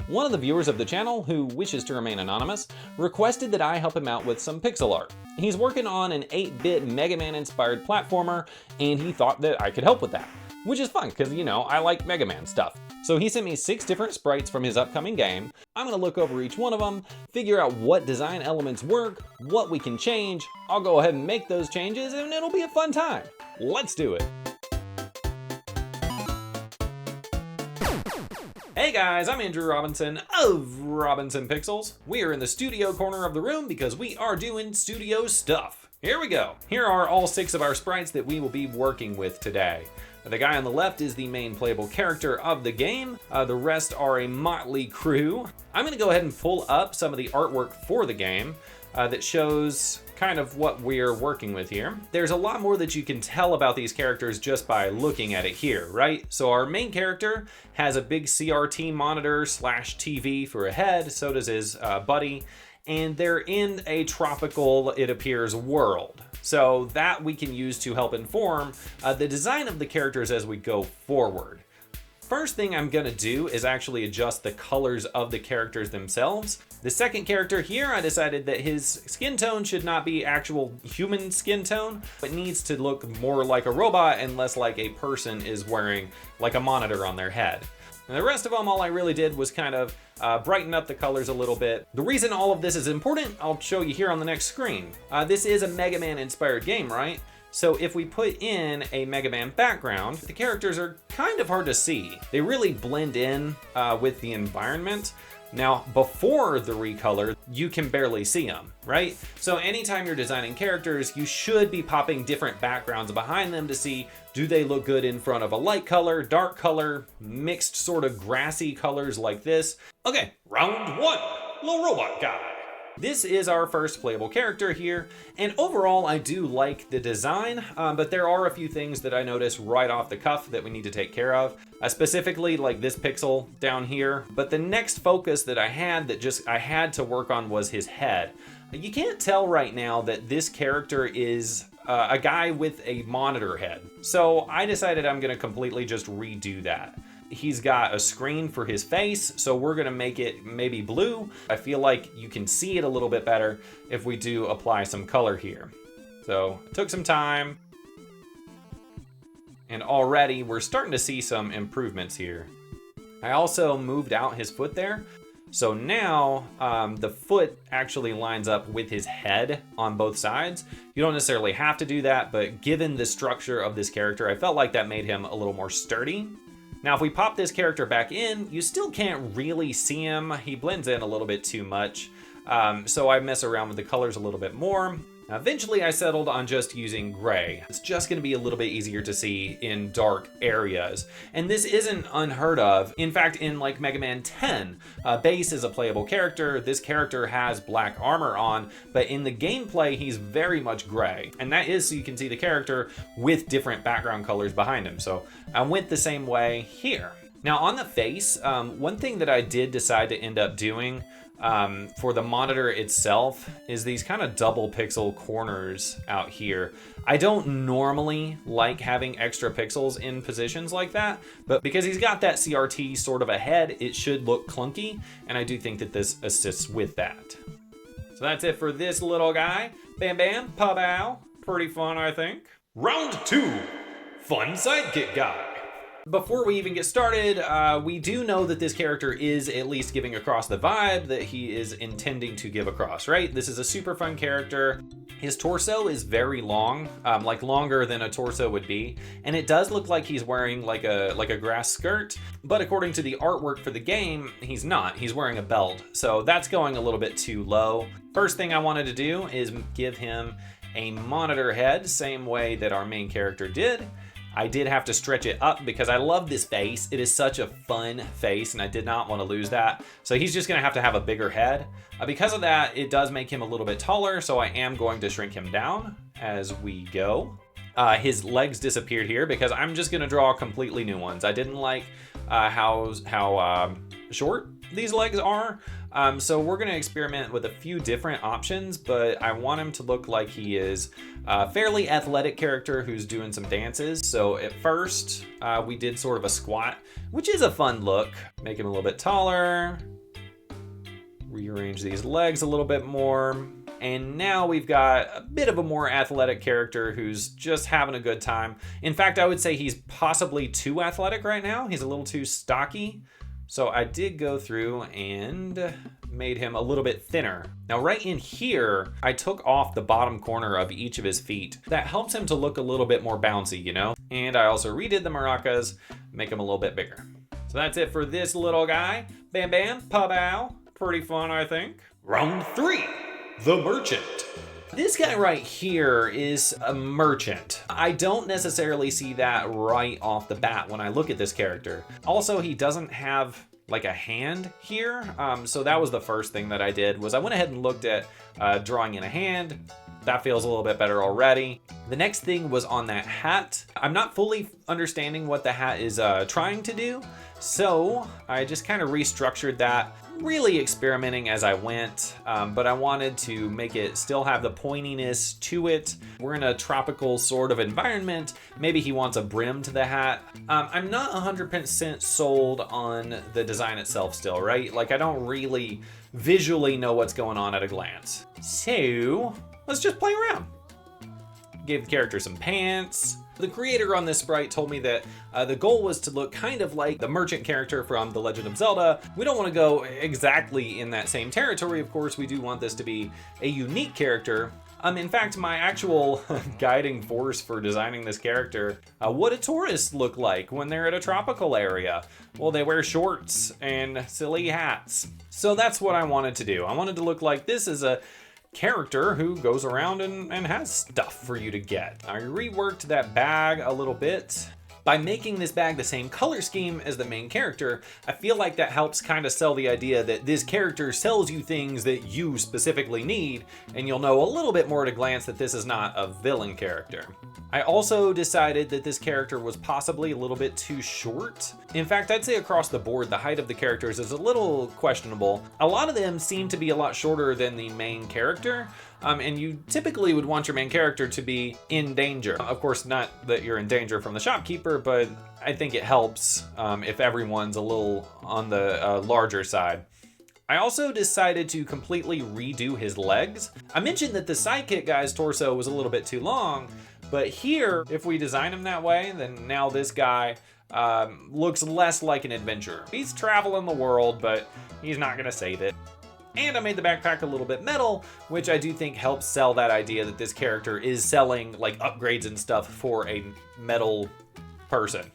One of the viewers of the channel, who wishes to remain anonymous, requested that I help him out with some pixel art. He's working on an 8-bit Mega Man inspired platformer, and he thought that I could help with that. Which is fun, because, you know, I like Mega Man stuff. So he sent me 6 different sprites from his upcoming game. I'm gonna look over each one of them, figure out what design elements work, what we can change. I'll go ahead and make those changes, and it'll be a fun time. Let's do it. Hey guys, I'm Andrew Robinson of Robinson Pixels. We are in the studio corner of the room because we are doing studio stuff. Here we go. Here are all 6 of our sprites that we will be working with today. The guy on the left is the main playable character of the game. The rest are a motley crew. I'm gonna go ahead and pull up some of the artwork for the game that shows kind of what we're working with here. There's a lot more that you can tell about these characters just by looking at it here, right? So our main character has a big CRT monitor / TV for a head, so does his buddy, and they're in a tropical, it appears, world. So that we can use to help inform the design of the characters as we go forward. First thing I'm gonna do is actually adjust the colors of the characters themselves. The second character here, I decided that his skin tone should not be actual human skin tone, but needs to look more like a robot and less like a person is wearing like a monitor on their head. And the rest of them, all I really did was kind of brighten up the colors a little bit. The reason all of this is important, I'll show you here on the next screen. This is a Mega Man inspired game, right? So if we put in a Mega Man background, the characters are kind of hard to see. They really blend in with the environment. Now, before the recolor, you can barely see them, right? So anytime you're designing characters, you should be popping different backgrounds behind them to see, do they look good in front of a light color, dark color, mixed sort of grassy colors like this? Okay, round 1, Lil Robot Guy. This is our first playable character here, and overall I do like the design, but there are a few things that I noticed right off the cuff that we need to take care of, specifically like this pixel down here. But the next focus that I had I had to work on was his head. You can't tell right now that this character is a guy with a monitor head, so I decided I'm gonna completely just redo that. He's got a screen for his face, so we're gonna make it maybe blue. I feel like you can see it a little bit better if we do apply some color here. So it took some time, and already we're starting to see some improvements here. I also moved out his foot there, so now the foot actually lines up with his head on both sides. You don't necessarily have to do that, but given the structure of this character, I felt like that made him a little more sturdy. Now, if we pop this character back in, you still can't really see him. He blends in a little bit too much. So I mess around with the colors a little bit more. Eventually, I settled on just using gray. It's just gonna be a little bit easier to see in dark areas. And this isn't unheard of. In fact, in like Mega Man 10, Bass is a playable character. This character has black armor on, but in the gameplay, he's very much gray. And that is so you can see the character with different background colors behind him. So I went the same way here. Now on the face, one thing that I did decide to end up doing for the monitor itself is these kind of double pixel corners out here. I don't normally like having extra pixels in positions like that, but because he's got that CRT sort of a head, it should look clunky, and I do think that this assists with that. So that's it for this little guy. Bam bam, pa-bow. Pretty fun, I think. Round 2, Fun Sidekick Guy. Before we even get started, we do know that this character is at least giving across the vibe that he is intending to give across, right? This is a super fun character. His torso is very long, like longer than a torso would be, and it does look like he's wearing like a grass skirt, but according to the artwork for the game, he's not. He's wearing a belt, so that's going a little bit too low. First thing I wanted to do is give him a monitor head, same way that our main character did. I did have to stretch it up because I love this face. It is such a fun face, and I did not want to lose that. So he's just gonna have a bigger head. Because of that, it does make him a little bit taller, so I am going to shrink him down as we go. His legs disappeared here because I'm just gonna draw completely new ones. I didn't like how short these legs are. So we're gonna experiment with a few different options, but I want him to look like he is a fairly athletic character who's doing some dances. So at first, we did sort of a squat, which is a fun look. Make him a little bit taller, Rearrange these legs a little bit more. And now we've got a bit of a more athletic character who's just having a good time. In fact, I would say he's possibly too athletic right now. He's a little too stocky. So I did go through and made him a little bit thinner. Now right in here, I took off the bottom corner of each of his feet. That helps him to look a little bit more bouncy, you know? And I also redid the maracas, make him a little bit bigger. So that's it for this little guy. Bam bam, pa-bow. Pretty fun, I think. Round 3, the merchant. This guy right here is a merchant. I don't necessarily see that right off the bat when I look at this character. Also, he doesn't have like a hand here. So that was the first thing that I did was I went ahead and looked at drawing in a hand. That feels a little bit better already. The next thing was on that hat. I'm not fully understanding what the hat is trying to do. So I just kind of restructured that, really experimenting as I went, but I wanted to make it still have the pointiness to it. We're in a tropical sort of environment. Maybe he wants a brim to the hat. I'm not 100% sold on the design itself still, right? Like I don't really visually know what's going on at a glance. So let's just play around. Gave the character some pants. The creator on this sprite told me that the goal was to look kind of like the merchant character from The Legend of Zelda. We don't want to go exactly in that same territory, of course. We do want this to be a unique character. In fact, my actual guiding force for designing this character, what do tourists look like when they're at a tropical area? Well, they wear shorts and silly hats. So that's what I wanted to do. I wanted to look like this is a character who goes around and has stuff for you to get. I reworked that bag a little bit. By making this bag the same color scheme as the main character, I feel like that helps kind of sell the idea that this character sells you things that you specifically need, and you'll know a little bit more at a glance that this is not a villain character. I also decided that this character was possibly a little bit too short. In fact, I'd say across the board, the height of the characters is a little questionable. A lot of them seem to be a lot shorter than the main character. And you typically would want your main character to be in danger. Of course, not that you're in danger from the shopkeeper, but I think it helps if everyone's a little on the larger side. I also decided to completely redo his legs. I mentioned that the Sidekick Guy's torso was a little bit too long, but here, if we design him that way, then now this guy looks less like an adventurer. He's traveling the world, but he's not gonna save it. And I made the backpack a little bit metal, which I do think helps sell that idea that this character is selling like upgrades and stuff for a metal person.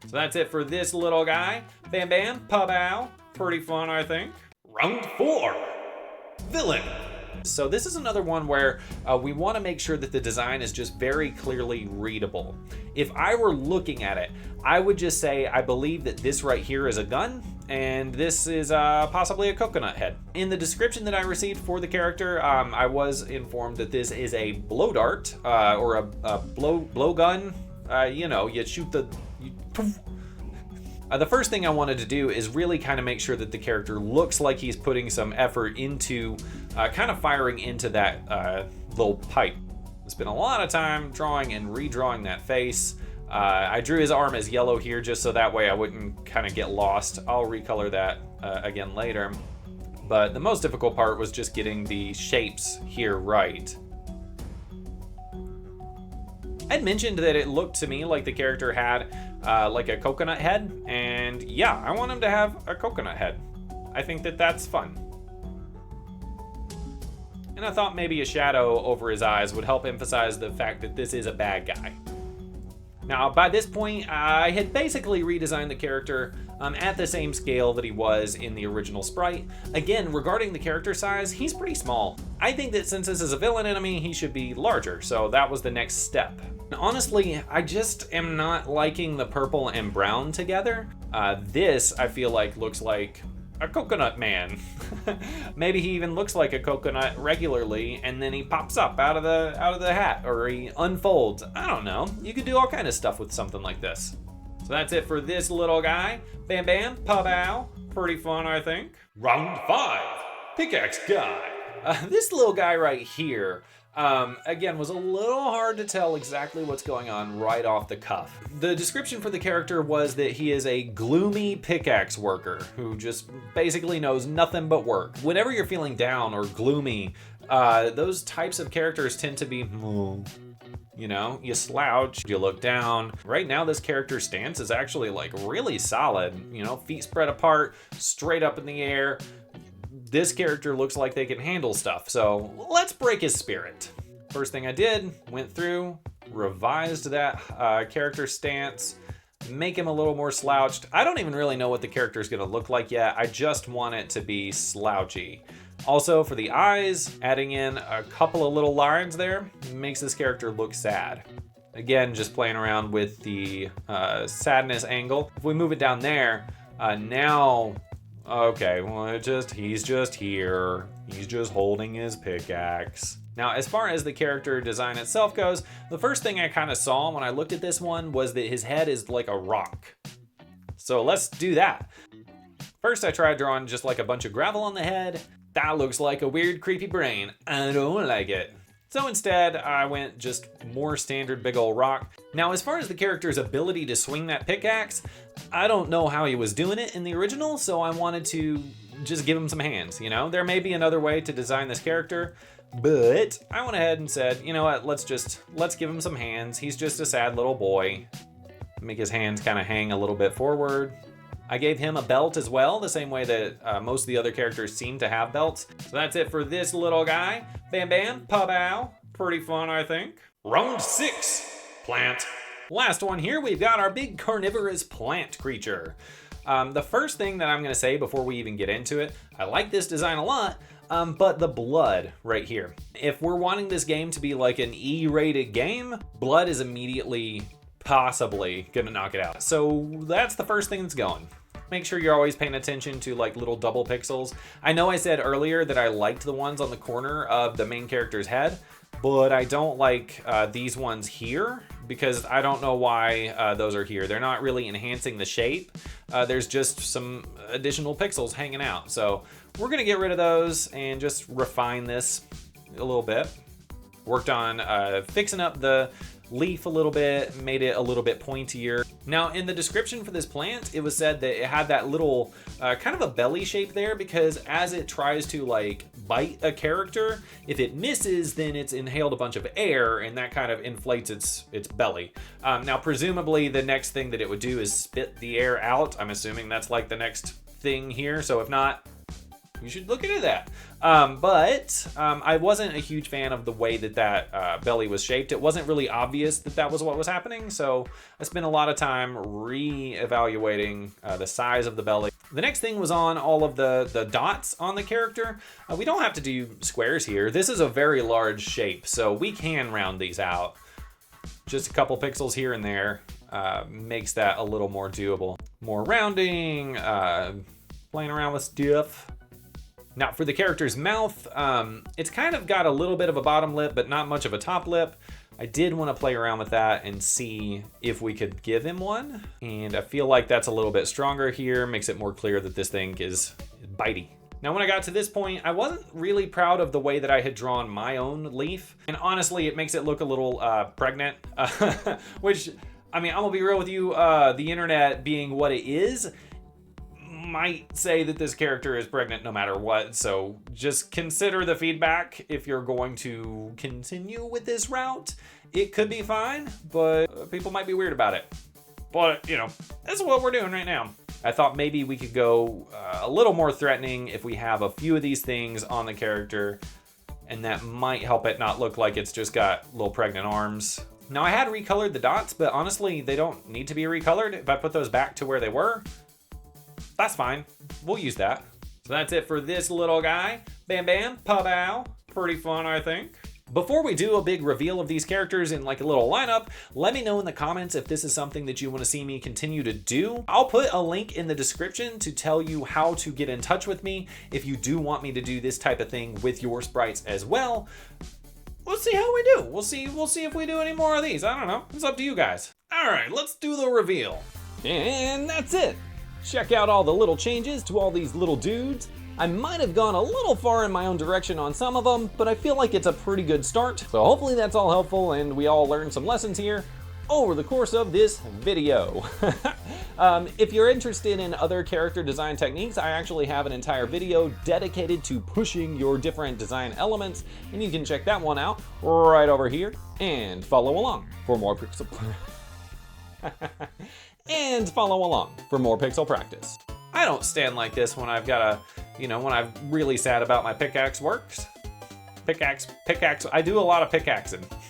So that's it for this little guy. Bam bam, pa-bow. Pretty fun, I think. Round 4, villain. So this is another one where we want to make sure that the design is just very clearly readable. If I were looking at it, I would just say, I believe that this right here is a gun, and this is possibly a coconut head. In the description that I received for the character, I was informed that this is a blow dart, or a blow gun. You know, you shoot the... The first thing I wanted to do is really kind of make sure that the character looks like he's putting some effort into kind of firing into that little pipe. I spent a lot of time drawing and redrawing that face. I drew his arm as yellow here just so that way I wouldn't kind of get lost. I'll recolor that again later. But the most difficult part was just getting the shapes here right. I'd mentioned that it looked to me like the character had like a coconut head, and yeah, I want him to have a coconut head. I think that that's fun. And I thought maybe a shadow over his eyes would help emphasize the fact that this is a bad guy. Now, by this point, I had basically redesigned the character at the same scale that he was in the original sprite. Again, regarding the character size, he's pretty small. I think that since this is a villain enemy, he should be larger, so that was the next step. Honestly, I just am not liking the purple and brown together. This, I feel like, looks like a coconut man. Maybe he even looks like a coconut regularly, and then he pops up out of the hat, or he unfolds. I don't know. You could do all kind of stuff with something like this. So that's it for this little guy. Bam bam, pa-bow. Pretty fun, I think. Round 5, Pickaxe Guy. This little guy right here, Again, was a little hard to tell exactly what's going on right off the cuff. The description for the character was that he is a gloomy pickaxe worker who just basically knows nothing but work. Whenever you're feeling down or gloomy, those types of characters tend to be, you know, you slouch, you look down. Right now, this character's stance is actually like really solid. You know, feet spread apart, straight up in the air. This character looks like they can handle stuff, so let's break his spirit. First thing I did, went through, revised that character stance, make him a little more slouched. I don't even really know what the character is going to look like yet. I just want it to be slouchy. Also, for the eyes, adding in a couple of little lines there makes this character look sad. Again, just playing around with the sadness angle. If we move it down there, now... Okay, well, he's just here. He's just holding his pickaxe. Now, as far as the character design itself goes, the first thing I kind of saw when I looked at this one was that his head is like a rock. So let's do that. First, I tried drawing just like a bunch of gravel on the head. That looks like a weird, creepy brain. I don't like it. So instead, I went just more standard big ol' rock. Now, as far as the character's ability to swing that pickaxe, I don't know how he was doing it in the original, so I wanted to just give him some hands, you know? There may be another way to design this character, but I went ahead and said, you know what, let's give him some hands. He's just a sad little boy. Make his hands kind of hang a little bit forward. I gave him a belt as well, the same way that most of the other characters seem to have belts. So that's it for this little guy. Bam bam, pa-bow. Pretty fun, I think. Round 6, plant. Last one here, we've got our big carnivorous plant creature. The first thing that I'm gonna say before we even get into it, I like this design a lot, but the blood right here. If we're wanting this game to be like an E-rated game, blood is immediately possibly gonna knock it out. So that's the first thing that's going. Make sure you're always paying attention to like little double pixels. I know I said earlier that I liked the ones on the corner of the main character's head, but I don't like these ones here because I don't know why those are here. They're not really enhancing the shape. There's just some additional pixels hanging out. So we're gonna get rid of those and just refine this a little bit. Worked on fixing up the leaf a little bit, made it a little bit pointier. Now, in the description for this plant, it was said that it had that little kind of a belly shape there because as it tries to like bite a character, if it misses, then it's inhaled a bunch of air and that kind of inflates its belly. Now, presumably the next thing that it would do is spit the air out. I'm assuming that's like the next thing here. So if not, you should look into that. But I wasn't a huge fan of the way that belly was shaped. It wasn't really obvious that that was what was happening, so I spent a lot of time re-evaluating the size of the belly. The next thing was on all of the dots on the character. We don't have to do squares here. This is a very large shape, so we can round these out. Just a couple pixels here and there makes that a little more doable. More rounding, playing around with stuff. Now for the character's mouth, it's kind of got a little bit of a bottom lip, but not much of a top lip. I did want to play around with that and see if we could give him one. And I feel like that's a little bit stronger here, makes it more clear that this thing is bitey. Now when I got to this point, I wasn't really proud of the way that I had drawn my own leaf. And honestly, it makes it look a little pregnant, which, I mean, I'm gonna be real with you, the internet being what it is, might say that this character is pregnant no matter what, so just consider the feedback if you're going to continue with this route. It could be fine, but people might be weird about it. But, you know, that's what we're doing right now. I thought maybe we could go a little more threatening if we have a few of these things on the character, and that might help it not look like it's just got little pregnant arms. Now, I had recolored the dots, but honestly, they don't need to be recolored. If I put those back to where they were, that's fine. We'll use that. So that's it for this little guy. Bam bam, pa-bow. Pretty fun, I think. Before we do a big reveal of these characters in like a little lineup, let me know in the comments if this is something that you want to see me continue to do. I'll put a link in the description to tell you how to get in touch with me if you do want me to do this type of thing with your sprites as well. We'll see how we do. We'll see if we do any more of these. I don't know. It's up to you guys. All right, let's do the reveal. And that's it. Check out all the little changes to all these little dudes. I might have gone a little far in my own direction on some of them, but I feel like it's a pretty good start. So hopefully that's all helpful and we all learned some lessons here over the course of this video. If you're interested in other character design techniques, I actually have an entire video dedicated to pushing your different design elements, and you can check that one out right over here and follow along for more pixel practice. I don't stand like this when I've got when I'm really sad about my pickaxe works. Pickaxe, I do a lot of pickaxing.